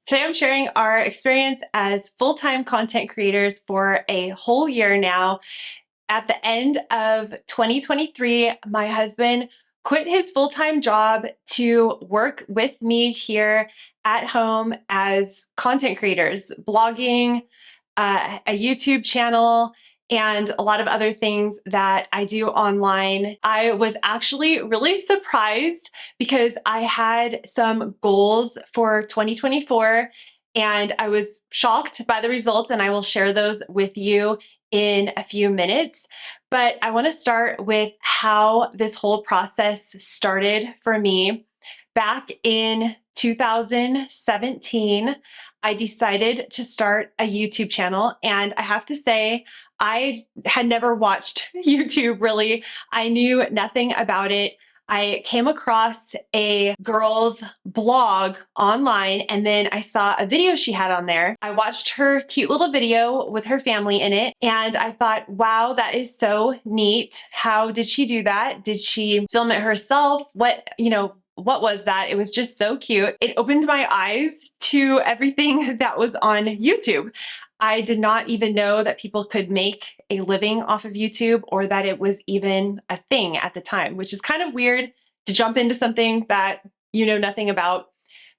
Today I'm sharing our experience as full-time content creators for a whole year now. At the end of 2023, my husband quit his full-time job to work with me here at home as content creators, blogging, a YouTube channel, and a lot of other things that I do online. I was actually really surprised because I had some goals for 2024 and I was shocked by the results, and I will share those with you in a few minutes. But I want to start with how this whole process started for me. Back in 2017, I decided to start a YouTube channel, and I have to say, I had never watched YouTube really. I knew nothing about it. I came across a girl's blog online, and then I saw a video she had on there. I watched her cute little video with her family in it, and I thought, wow, that is so neat. How did she do that? Did she film it herself? What was that? It was just so cute. It opened my eyes to everything that was on YouTube. I did not even know that people could make a living off of YouTube, or that it was even a thing at the time, which is kind of weird to jump into something that you know nothing about.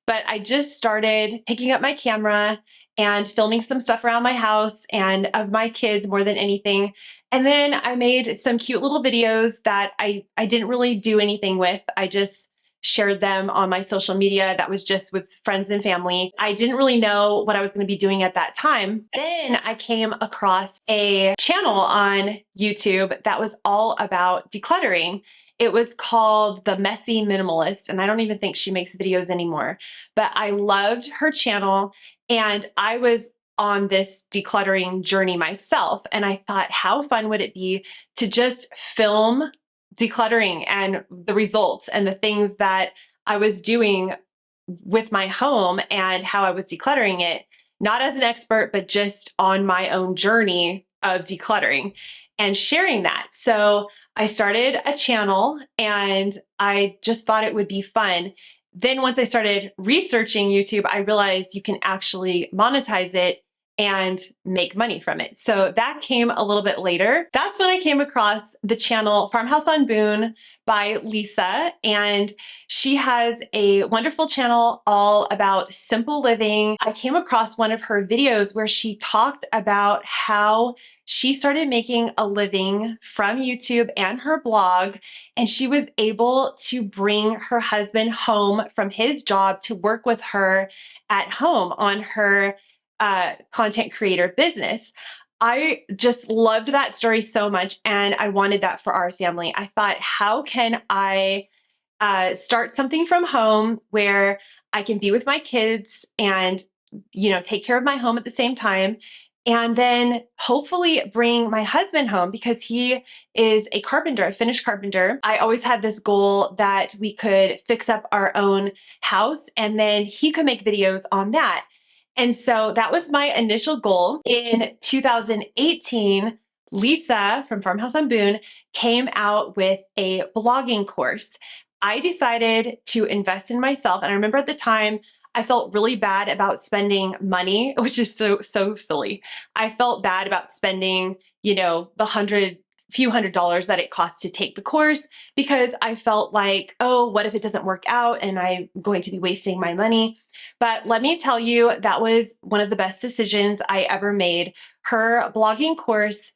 But I just started picking up my camera and filming some stuff around my house and of my kids more than anything. And then I made some cute little videos that I didn't really do anything with. I just shared them on my social media. That was just with friends and family. I didn't really know what I was going to be doing at that time. Then I came across a channel on YouTube that was all about decluttering. It was called The Messy Minimalist, and I don't even think she makes videos anymore, but I loved her channel, and I was on this decluttering journey myself. And I thought, how fun would it be to just film decluttering and the results and the things that I was doing with my home and how I was decluttering it, not as an expert, but just on my own journey of decluttering and sharing that. So I started a channel, and I just thought it would be fun. Then once I started researching YouTube, I realized you can actually monetize it and make money from it. So that came a little bit later. That's when I came across the channel Farmhouse on Boone by Lisa, and she has a wonderful channel all about simple living. I came across one of her videos where she talked about how she started making a living from YouTube and her blog, and she was able to bring her husband home from his job to work with her at home on her content creator business. I just loved that story so much, and I wanted that for our family. I thought, how can I start something from home where I can be with my kids and, take care of my home at the same time, and then hopefully bring my husband home because he is a carpenter, a finished carpenter. I always had this goal that we could fix up our own house, and then he could make videos on that. And so that was my initial goal. In 2018, Lisa from Farmhouse on Boone came out with a blogging course. I decided to invest in myself. And I remember at the time, I felt really bad about spending money, which is so silly. I felt bad about spending, the few $100s that it costs to take the course, because I felt like, oh, what if it doesn't work out and I'm going to be wasting my money? But let me tell you, that was one of the best decisions I ever made. Her blogging course,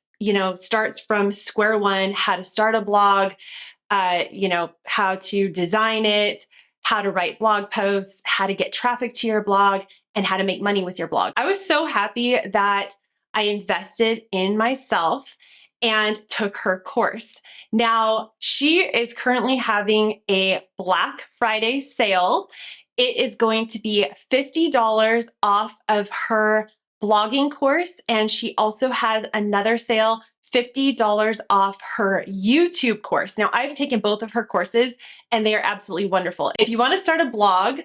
starts from square one: how to start a blog, how to design it, how to write blog posts, how to get traffic to your blog, and how to make money with your blog. I was so happy that I invested in myself and took her course. Now, she is currently having a Black Friday sale. It is going to be $50 off of her blogging course, and she also has another sale, $50 off her YouTube course. Now, I've taken both of her courses, and they are absolutely wonderful. If you want to start a blog,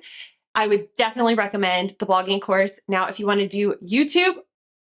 I would definitely recommend the blogging course. Now, if you want to do YouTube,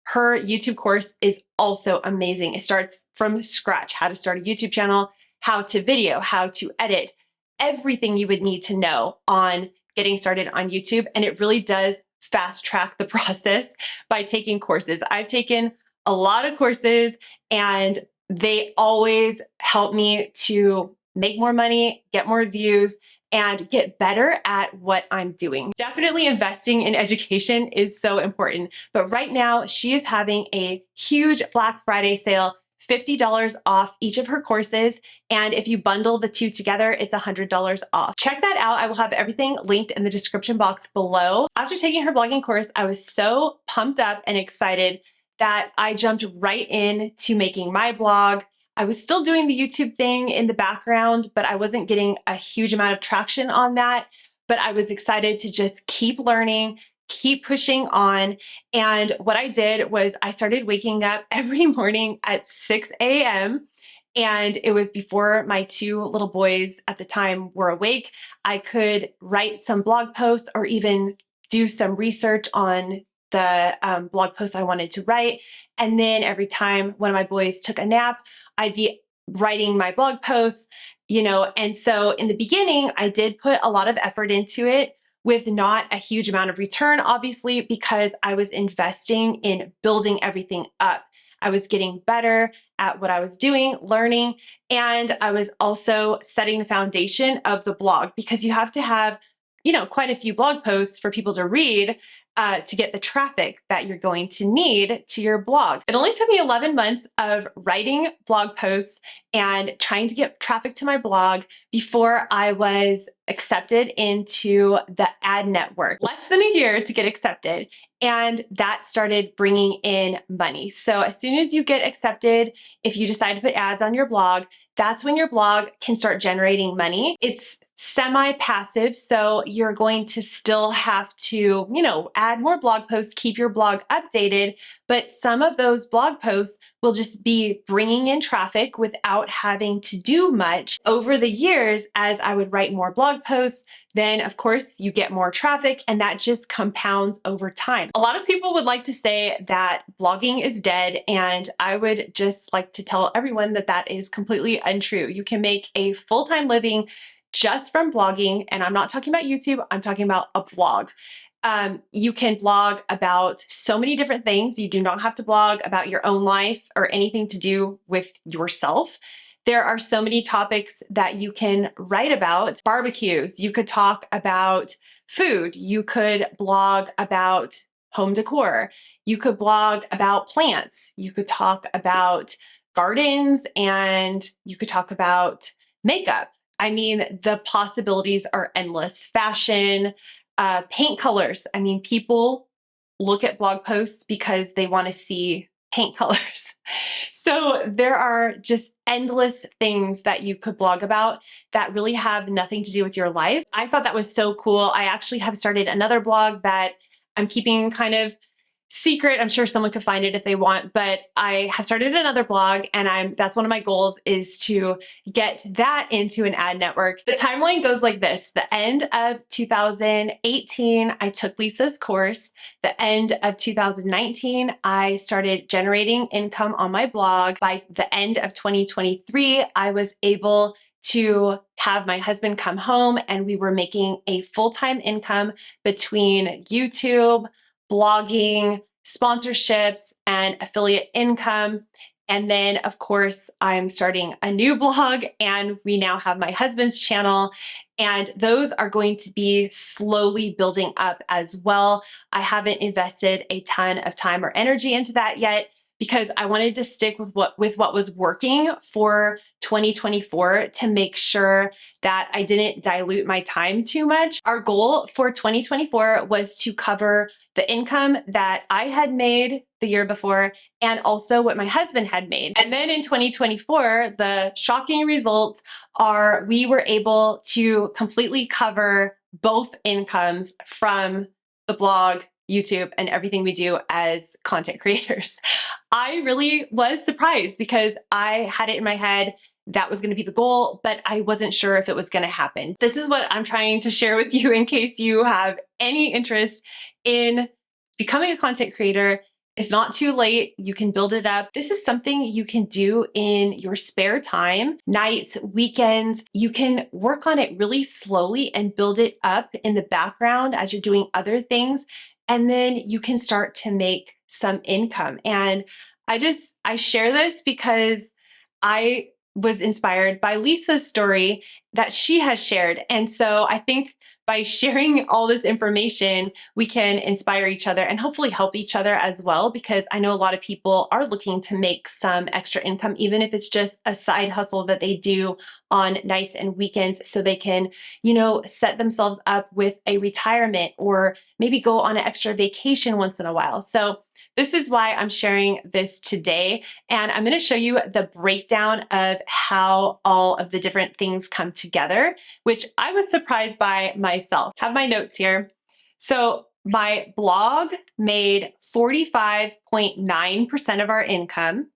her YouTube course is also amazing. It starts from scratch: how to start a YouTube channel, how to video, how to edit, everything you would need to know on getting started on YouTube. And it really does fast track the process by taking courses. I've taken a lot of courses and they always help me to make more money, get more views, and get better at what I'm doing. Definitely investing in education is so important. But right now, she is having a huge Black Friday sale, $50 off each of her courses. And if you bundle the two together, it's $100 off. Check that out. I will have everything linked in the description box below. After taking her blogging course, I was so pumped up and excited that I jumped right into making my blog. I was still doing the YouTube thing in the background, but I wasn't getting a huge amount of traction on that. But I was excited to just keep learning, keep pushing on. And what I did was I started waking up every morning at 6 a.m. And it was before my two little boys at the time were awake. I could write some blog posts or even do some research on the blog posts I wanted to write. And then every time one of my boys took a nap, I'd be writing my blog posts, and so in the beginning, I did put a lot of effort into it with not a huge amount of return, obviously, because I was investing in building everything up. I was getting better at what I was doing, learning, and I was also setting the foundation of the blog because you have to have, quite a few blog posts for people to read to get the traffic that you're going to need to your blog. It only took me 11 months of writing blog posts and trying to get traffic to my blog before I was accepted into the ad network. Less than a year to get accepted. And that started bringing in money. So as soon as you get accepted, if you decide to put ads on your blog, that's when your blog can start generating money. It's semi-passive, so you're going to still have to, add more blog posts, keep your blog updated, but some of those blog posts will just be bringing in traffic without having to do much. Over the years, as I would write more blog posts, then of course you get more traffic and that just compounds over time. A lot of people would like to say that blogging is dead, and I would just like to tell everyone that that is completely untrue. You can make a full-time living just from blogging, and I'm not talking about YouTube, I'm talking about a blog. You can blog about so many different things. You do not have to blog about your own life or anything to do with yourself. There are so many topics that you can write about. Barbecues, you could talk about food, you could blog about home decor, you could blog about plants, you could talk about gardens, and you could talk about makeup. I mean, the possibilities are endless. Fashion, paint colors. I mean, people look at blog posts because they want to see paint colors. So there are just endless things that you could blog about that really have nothing to do with your life. I thought that was so cool. I actually have started another blog that I'm keeping kind of secret. I'm sure someone could find it if they want, but I have started another blog, and that's one of my goals, is to get that into an ad network. The timeline goes like this. The end of 2018, I took Lisa's course. The end of 2019, I started generating income on my blog. By the end of 2023, I was able to have my husband come home, and we were making a full-time income between YouTube, blogging, sponsorships, and affiliate income. And then, of course, I'm starting a new blog, and we now have my husband's channel, and those are going to be slowly building up as well. I haven't invested a ton of time or energy into that yet because I wanted to stick with what was working for 2024 to make sure that I didn't dilute my time too much. Our goal for 2024 was to cover the income that I had made the year before and also what my husband had made. And then in 2024, the shocking results are we were able to completely cover both incomes from the blog, YouTube, and everything we do as content creators. I really was surprised because I had it in my head that was going to be the goal, but I wasn't sure if it was going to happen. This is what I'm trying to share with you in case you have any interest in becoming a content creator. It's not too late. You can build it up. This is something you can do in your spare time, nights, weekends. You can work on it really slowly and build it up in the background as you're doing other things. and then you can start to make some income. And I share this because I was inspired by Lisa's story that she has shared. And so I think by sharing all this information, we can inspire each other and hopefully help each other as well, because I know a lot of people are looking to make some extra income, even if it's just a side hustle that they do on nights and weekends so they can, set themselves up with a retirement or maybe go on an extra vacation once in a while. So this is why I'm sharing this today. And I'm going to show you the breakdown of how all of the different things come together, which I was surprised by myself. Have my notes here. So my blog made 45.9% of our income.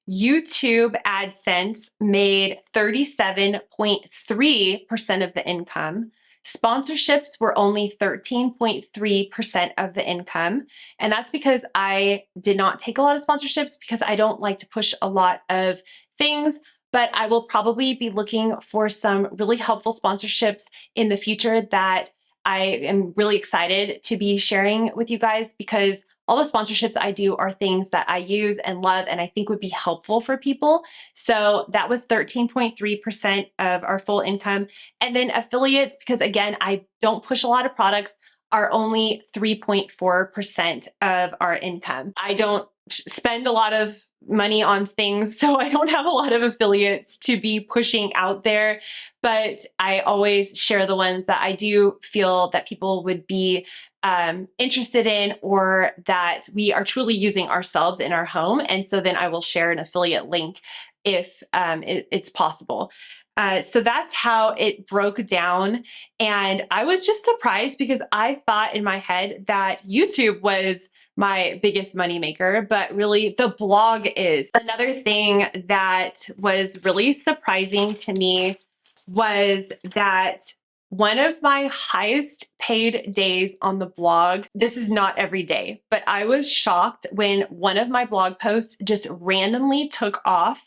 YouTube AdSense made 37.3% of the income. Sponsorships were only 13.3% of the income. And that's because I did not take a lot of sponsorships because I don't like to push a lot of things, but I will probably be looking for some really helpful sponsorships in the future that I am really excited to be sharing with you guys, because all the sponsorships I do are things that I use and love and I think would be helpful for people. So that was 13.3% of our full income. And then affiliates, because again, I don't push a lot of products, are only 3.4% of our income. I don't spend a lot of money on things, so I don't have a lot of affiliates to be pushing out there, but I always share the ones that I do feel that people would be interested in, or that we are truly using ourselves in our home. And so then I will share an affiliate link if it's possible. So that's how it broke down. And I was just surprised because I thought in my head that YouTube was my biggest moneymaker, but really the blog is. Another thing that was really surprising to me was that one of my highest paid days on the blog, this is not every day, but I was shocked when one of my blog posts just randomly took off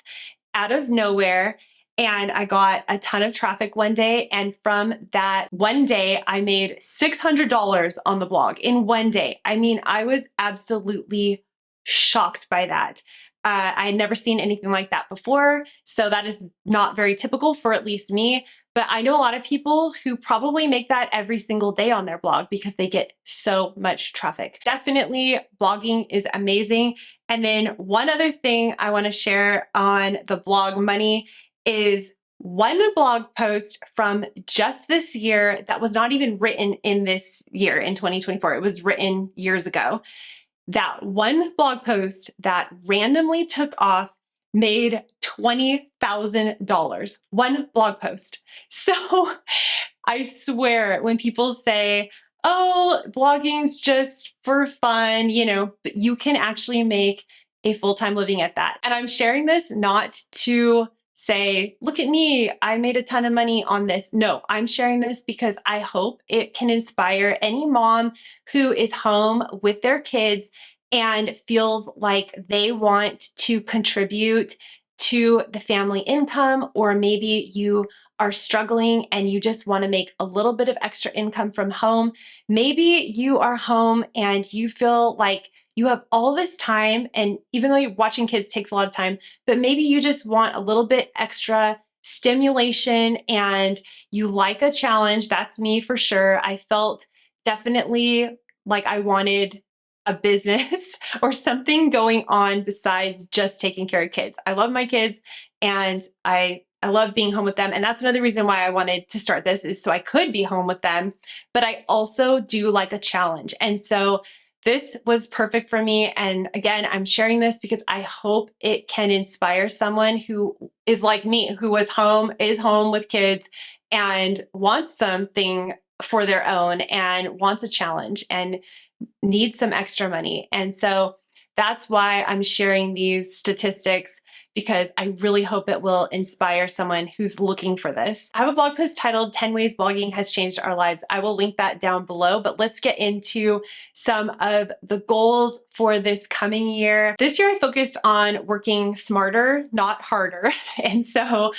out of nowhere. And I got a ton of traffic one day. And from that one day, I made $600 on the blog in one day. I mean, I was absolutely shocked by that. I had never seen anything like that before. So that is not very typical for at least me. But I know a lot of people who probably make that every single day on their blog because they get so much traffic. Definitely, blogging is amazing. And then one other thing I want to share on the blog money is one blog post from just this year that was not even written in this year, in 2024. It was written years ago. That one blog post that randomly took off made $20,000. One blog post. So I swear when people say, oh, blogging's just for fun, but you can actually make a full-time living at that. And I'm sharing this not to say, look at me, I made a ton of money on this. No, I'm sharing this because I hope it can inspire any mom who is home with their kids and feels like they want to contribute to the family income, or maybe you are struggling and you just want to make a little bit of extra income from home. Maybe you are home and you feel like you have all this time, and even though watching kids takes a lot of time, but maybe you just want a little bit extra stimulation and you like a challenge. That's me for sure. I felt definitely like I wanted a business or something going on besides just taking care of kids. I love my kids and I love being home with them. And that's another reason why I wanted to start this, is so I could be home with them. But I also do like a challenge. And so this was perfect for me. And again, I'm sharing this because I hope it can inspire someone who is like me, who is home with kids and wants something for their own and wants a challenge and needs some extra money. And so that's why I'm sharing these statistics, because I really hope it will inspire someone who's looking for this. I have a blog post titled 10 Ways Blogging Has Changed Our Lives. I will link that down below, but let's get into some of the goals for this coming year. This year I focused on working smarter, not harder. And so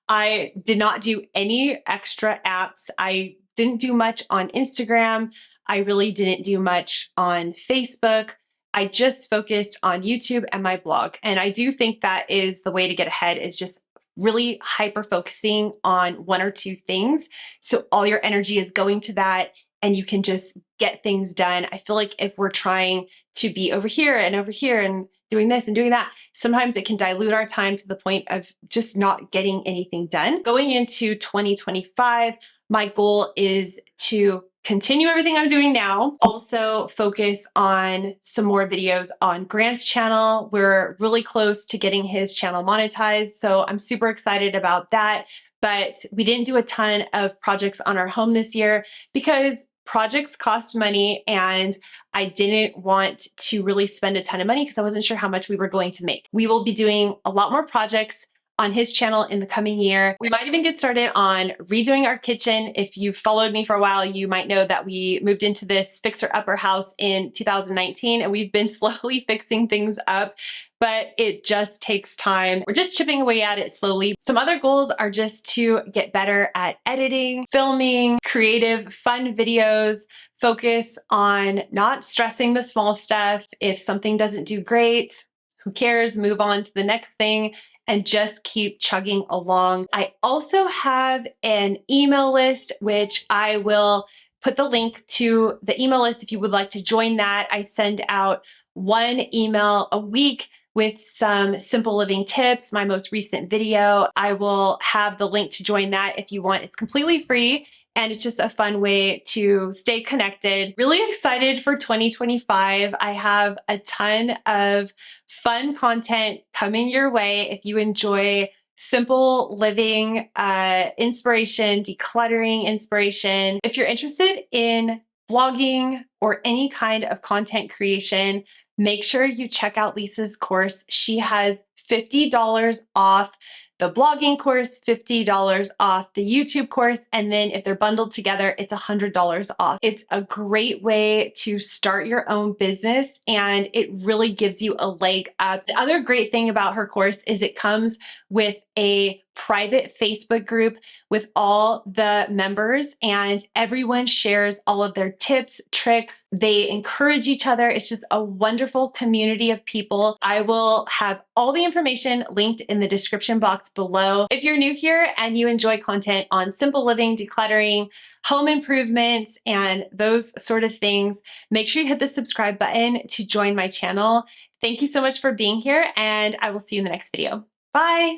I did not do any extra apps. I didn't do much on Instagram. I really didn't do much on Facebook. I just focused on YouTube and my blog. And I do think that is the way to get ahead, is just really hyper focusing on one or two things. So all your energy is going to that and you can just get things done. I feel like if we're trying to be over here and doing this and doing that, sometimes it can dilute our time to the point of just not getting anything done. Going into 2025, my goal is to continue everything I'm doing now. Also focus on some more videos on Grant's channel. We're really close to getting his channel monetized, so I'm super excited about that. But we didn't do a ton of projects on our home this year because projects cost money and I didn't want to really spend a ton of money because I wasn't sure how much we were going to make. We will be doing a lot more projects on his channel in the coming year. We might even get started on redoing our kitchen. If you've followed me for a while, you might know that we moved into this fixer-upper house in 2019 and we've been slowly fixing things up, but it just takes time. We're just chipping away at it slowly. Some other goals are just to get better at editing, filming, creative, fun videos, focus on not stressing the small stuff. If something doesn't do great, who cares? Move on to the next thing and just keep chugging along. I also have an email list, which I will put the link to the email list if you would like to join that. I send out one email a week with some simple living tips, my most recent video. I will have the link to join that if you want. It's completely free. And it's just a fun way to stay connected. Really excited for 2025. I have a ton of fun content coming your way if you enjoy simple living, inspiration, decluttering inspiration. If you're interested in blogging or any kind of content creation, make sure you check out Lisa's course. She has $50 off the blogging course, $50 off the YouTube course, and then if they're bundled together, it's $100 off. It's a great way to start your own business and it really gives you a leg up. The other great thing about her course is it comes with a private Facebook group with all the members and everyone shares all of their tips, tricks. They encourage each other. It's just a wonderful community of people. I will have all the information linked in the description box below. If you're new here and you enjoy content on simple living, decluttering, home improvements, and those sort of things, make sure you hit the subscribe button to join my channel. Thank you so much for being here and I will see you in the next video. Bye.